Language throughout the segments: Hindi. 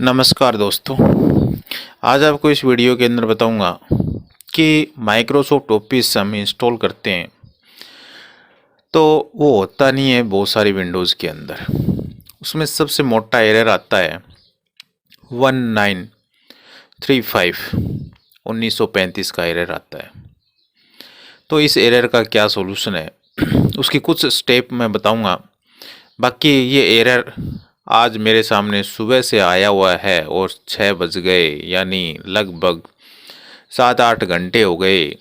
नमस्कार दोस्तों। आज आपको इस वीडियो के अंदर बताऊंगा कि माइक्रोसॉफ्ट ऑफिस हम इंस्टॉल करते हैं तो वो होता नहीं है बहुत सारी विंडोज़ के अंदर। उसमें सबसे मोटा एरर आता है 1935 1935 का एरर आता है। तो इस एरर का क्या सॉल्यूशन है उसकी कुछ स्टेप मैं बताऊंगा। बाकी ये एरर आज मेरे सामने सुबह से आया हुआ है और 6 बज गए, यानी लगभग 7-8 घंटे हो गए।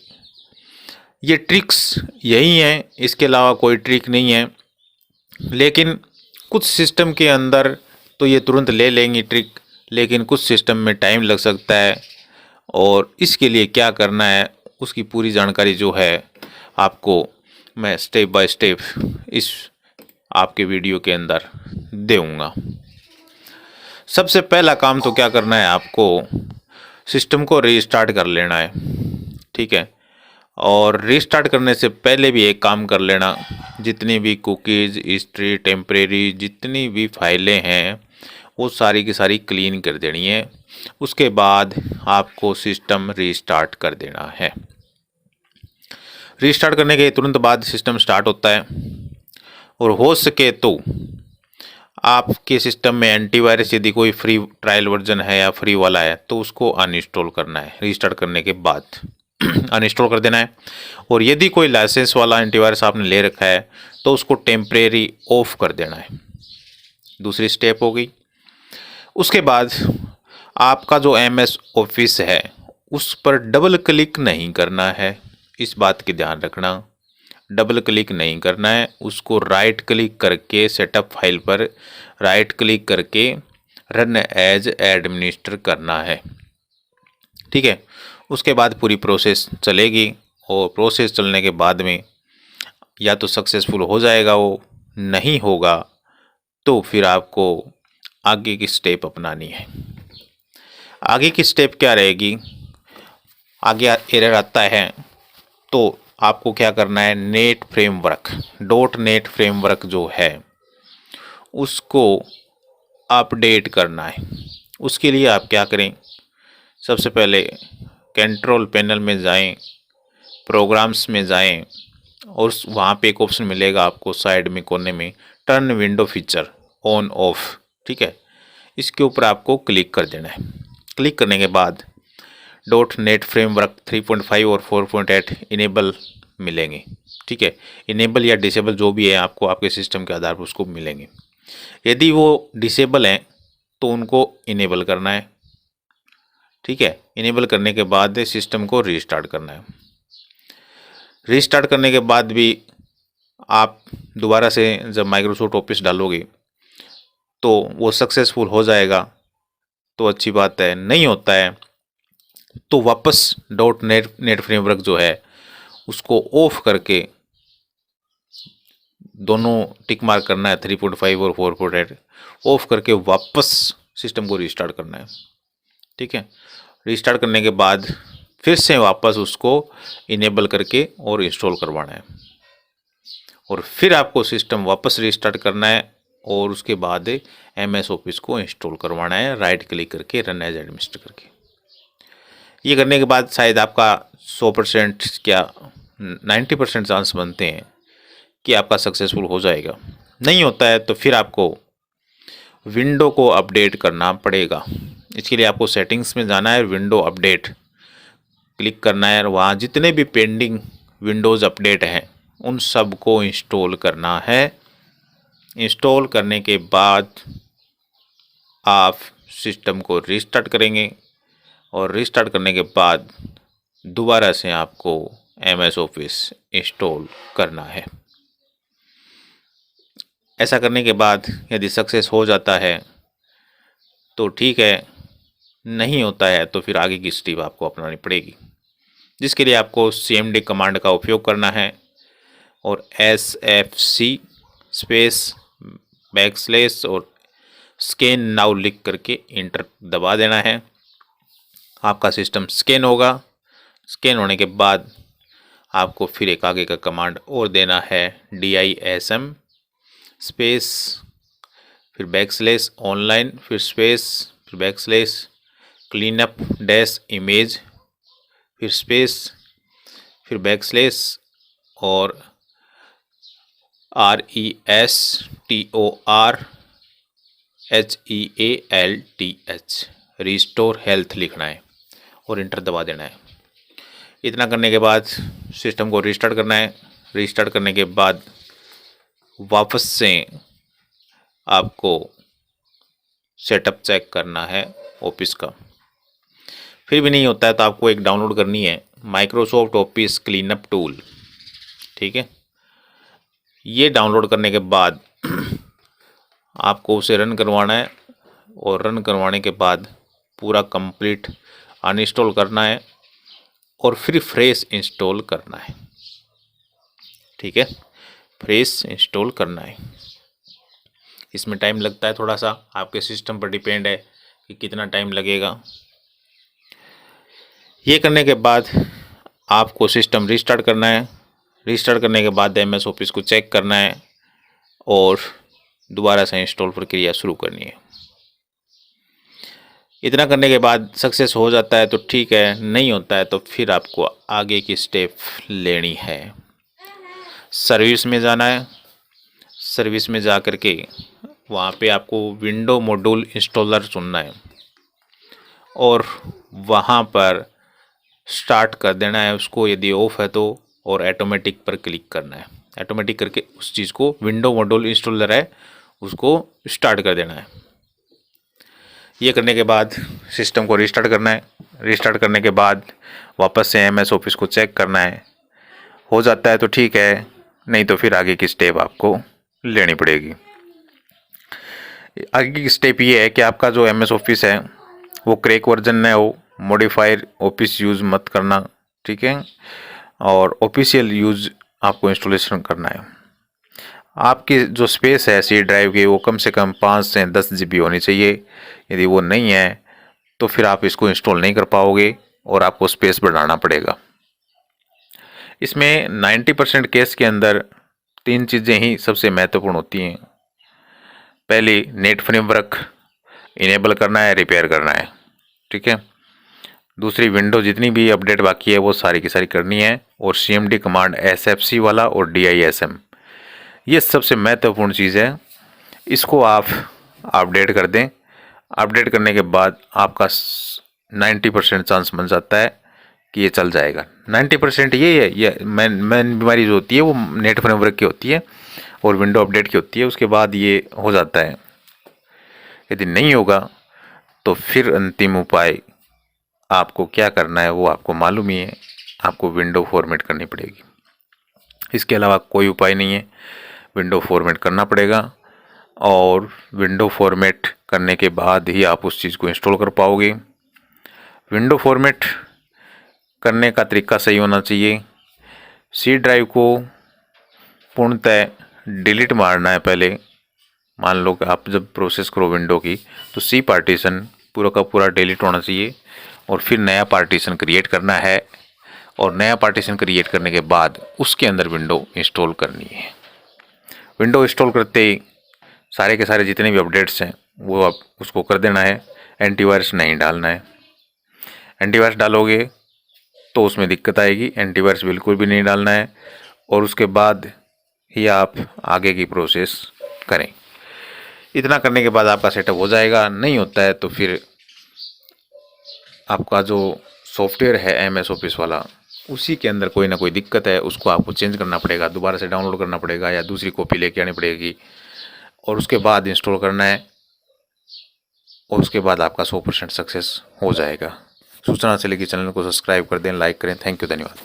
ये ट्रिक्स यही हैं, इसके अलावा कोई ट्रिक नहीं है। लेकिन कुछ सिस्टम के अंदर तो ये तुरंत ले लेंगी ट्रिक, लेकिन कुछ सिस्टम में टाइम लग सकता है। और इसके लिए क्या करना है उसकी पूरी जानकारी जो है आपको मैं स्टेप बाय स्टेप इस आपके वीडियो के अंदर दूंगा। सबसे पहला काम तो क्या करना है, आपको सिस्टम को रीस्टार्ट कर लेना है, ठीक है। और रीस्टार्ट करने से पहले भी एक काम कर लेना, जितनी भी कुकीज़, हिस्ट्री, टेम्परेरी जितनी भी फाइलें हैं वो सारी की सारी क्लीन कर देनी है। उसके बाद आपको सिस्टम रीस्टार्ट कर देना है। रीस्टार्ट करने के तुरंत बाद सिस्टम स्टार्ट होता है। और हो सके तो आपके सिस्टम में एंटीवायरस यदि कोई फ्री ट्रायल वर्जन है या फ्री वाला है तो उसको अनइंस्टॉल करना है। रीस्टार्ट करने के बाद अनइंस्टॉल कर देना है। और यदि कोई लाइसेंस वाला एंटीवायरस आपने ले रखा है तो उसको टेम्परेरी ऑफ कर देना है। दूसरी स्टेप हो गई। उसके बाद आपका जो MS ऑफिस है उस पर डबल क्लिक नहीं करना है, इस बात की ध्यान रखना। डबल क्लिक नहीं करना है, उसको राइट क्लिक करके सेटअप फाइल पर राइट क्लिक करके रन एज एडमिनिस्टर करना है, ठीक है। उसके बाद पूरी प्रोसेस चलेगी और प्रोसेस चलने के बाद में या तो सक्सेसफुल हो जाएगा वो, नहीं होगा तो फिर आपको आगे की स्टेप अपनानी है। आगे की स्टेप क्या रहेगी, आगे एरर आता है तो आपको क्या करना है, नेट फ्रेमवर्क .NET फ्रेमवर्क जो है उसको अपडेट करना है। उसके लिए आप क्या करें, सबसे पहले कंट्रोल पैनल में जाएं, प्रोग्राम्स में जाएं और वहाँ पे एक ऑप्शन मिलेगा आपको साइड में कोने में, turn window feature on off, ठीक है। इसके ऊपर आपको क्लिक कर देना है। क्लिक करने के बाद .NET फ्रेमवर्क 3.5 और 4.8 इनेबल मिलेंगे, ठीक है। इनेबल या डिसेबल जो भी है आपको आपके सिस्टम के आधार पर उसको मिलेंगे। यदि वो डिसेबल हैं तो उनको इनेबल करना है, ठीक है। इनेबल करने के बाद सिस्टम को रीस्टार्ट करना है। रीस्टार्ट करने के बाद भी आप दोबारा से जब माइक्रोसॉफ्ट ऑफिस डालोगे तो वो सक्सेसफुल हो जाएगा तो अच्छी बात है, नहीं होता है तो वापस .NET फ्रेमवर्क जो है उसको ऑफ करके दोनों टिक मार्क करना है, 3.5 और 4.8 ऑफ करके वापस सिस्टम को रीस्टार्ट करना है, ठीक है। रीस्टार्ट करने के बाद फिर से वापस उसको इनेबल करके और इंस्टॉल करवाना है। और फिर आपको सिस्टम वापस रीस्टार्ट करना है और उसके बाद MS ऑफिस को इंस्टॉल करवाना है, राइट क्लिक करके रन एज एडमिनिस्टर करके। ये करने के बाद शायद आपका 100% क्या 90% चांस बनते हैं कि आपका सक्सेसफुल हो जाएगा। नहीं होता है तो फिर आपको विंडो को अपडेट करना पड़ेगा। इसके लिए आपको सेटिंग्स में जाना है, विंडो अपडेट क्लिक करना है और वहाँ जितने भी पेंडिंग विंडोज़ अपडेट हैं उन सब को इंस्टॉल करना है। इंस्टॉल करने के बाद आप सिस्टम को रीस्टार्ट करेंगे और रीस्टार्ट करने के बाद दोबारा से आपको MS ऑफिस इंस्टॉल करना है। ऐसा करने के बाद यदि सक्सेस हो जाता है तो ठीक है, नहीं होता है तो फिर आगे की स्टेप आपको अपनानी पड़ेगी, जिसके लिए आपको CMD कमांड का उपयोग करना है और SFC स्पेस बैकस्लैश और स्कैन नाउ लिख करके इंटर दबा देना है। आपका सिस्टम स्कैन होगा। स्कैन होने के बाद आपको फिर एक आगे का कमांड और देना है, DISM स्पेस फिर बैकस्लैश ऑनलाइन फिर स्पेस फिर backslash, clean up dash image, फिर स्पेस, फिर बैकस्लैश और RESTORHEALTH रिस्टोर हेल्थ लिखना है और इंटर दबा देना है। इतना करने के बाद सिस्टम को रिस्टार्ट करना है। रिस्टार्ट करने के बाद वापस से आपको सेटअप चेक करना है ऑफिस का। फिर भी नहीं होता है तो आपको एक डाउनलोड करनी है माइक्रोसॉफ्ट ऑफिस क्लीनअप टूल, ठीक है। ये डाउनलोड करने के बाद आपको उसे रन करवाना है और रन करवाने के बाद पूरा कंप्लीट अनइंस्टॉल करना है और फिर फ्रेश इंस्टॉल करना है, ठीक है। फ्रेश इंस्टॉल करना है। इसमें टाइम लगता है थोड़ा सा, आपके सिस्टम पर डिपेंड है कि कितना टाइम लगेगा। ये करने के बाद आपको सिस्टम रिस्टार्ट करना है। रिस्टार्ट करने के बाद MS ऑफिस को चेक करना है और दोबारा से इंस्टॉल प्रक्रिया शुरू करनी है। इतना करने के बाद सक्सेस हो जाता है तो ठीक है, नहीं होता है तो फिर आपको आगे की स्टेप लेनी है। सर्विस में जाना है। सर्विस में जा कर के वहाँ पे आपको विंडो मॉड्यूल इंस्टॉलर चुनना है और वहाँ पर स्टार्ट कर देना है उसको, यदि ऑफ है तो, और ऑटोमेटिक पर क्लिक करना है। ऑटोमेटिक करके उस चीज़ को, विंडो मॉड्यूल इंस्टॉलर है उसको स्टार्ट कर देना है। ये करने के बाद सिस्टम को रिस्टार्ट करना है। रिस्टार्ट करने के बाद वापस से MS ऑफिस को चेक करना है। हो जाता है तो ठीक है, नहीं तो फिर आगे की स्टेप आपको लेनी पड़ेगी। आगे की स्टेप ये है कि आपका जो MS ऑफिस है वो क्रैक वर्जन में हो, मॉडिफायर ऑफिस यूज़ मत करना, ठीक है। और ऑफिशियल यूज़ आपको इंस्टॉलेशन करना है। आपकी जो स्पेस है C ड्राइव की वो कम से कम 5 से 10 GB होनी चाहिए। यदि वो नहीं है तो फिर आप इसको इंस्टॉल नहीं कर पाओगे और आपको स्पेस बढ़ाना पड़ेगा। इसमें 90% केस के अंदर 3 चीज़ें ही सबसे महत्वपूर्ण होती हैं। पहली, नेट फ्रेमवर्क इनेबल करना है, रिपेयर करना है, ठीक है। दूसरी, विंडो जितनी भी अपडेट बाकी है वो सारी की सारी करनी है, और CMD कमांड SFC वाला और DISM, ये सबसे महत्वपूर्ण चीज़ है। इसको आप अपडेट कर दें। अपडेट करने के बाद आपका 90% चांस बन जाता है कि ये चल जाएगा। 90% ये है, ये मेन बीमारी जो होती है वो नेट फ्रेमवर्क की होती है और विंडो अपडेट की होती है। उसके बाद ये हो जाता है। यदि नहीं होगा तो फिर अंतिम उपाय आपको क्या करना है वो आपको मालूम ही है, आपको विंडो फॉर्मेट करनी पड़ेगी। इसके अलावा कोई उपाय नहीं है, विंडो फॉर्मेट करना पड़ेगा और विंडो फॉर्मेट करने के बाद ही आप उस चीज़ को इंस्टॉल कर पाओगे। विंडो फॉर्मेट करने का तरीका सही होना चाहिए। C ड्राइव को पूर्णतः डिलीट मारना है पहले। मान लो कि आप जब प्रोसेस करो विंडो की तो C पार्टीशन पूरा का पूरा डिलीट होना चाहिए और फिर नया पार्टीशन क्रिएट करना है, और नया पार्टीशन क्रिएट करने के बाद उसके अंदर विंडो इंस्टॉल करनी है। विंडो इंस्टॉल करते ही सारे के सारे जितने भी अपडेट्स हैं वो आप उसको कर देना है। एंटीवायरस नहीं डालना है। एंटीवायरस डालोगे तो उसमें दिक्कत आएगी। एंटीवायरस बिल्कुल भी नहीं डालना है और उसके बाद ही आप आगे की प्रोसेस करें। इतना करने के बाद आपका सेटअप हो जाएगा। नहीं होता है तो फिर आपका जो सॉफ्टवेयर है MS ऑफिस वाला, उसी के अंदर कोई ना कोई दिक्कत है, उसको आपको चेंज करना पड़ेगा, दोबारा से डाउनलोड करना पड़ेगा या दूसरी कॉपी लेके आनी पड़ेगी और उसके बाद इंस्टॉल करना है, और उसके बाद आपका 100% सक्सेस हो जाएगा। सूचना से लेकर चैनल को सब्सक्राइब कर दें, लाइक करें। थैंक यू, धन्यवाद।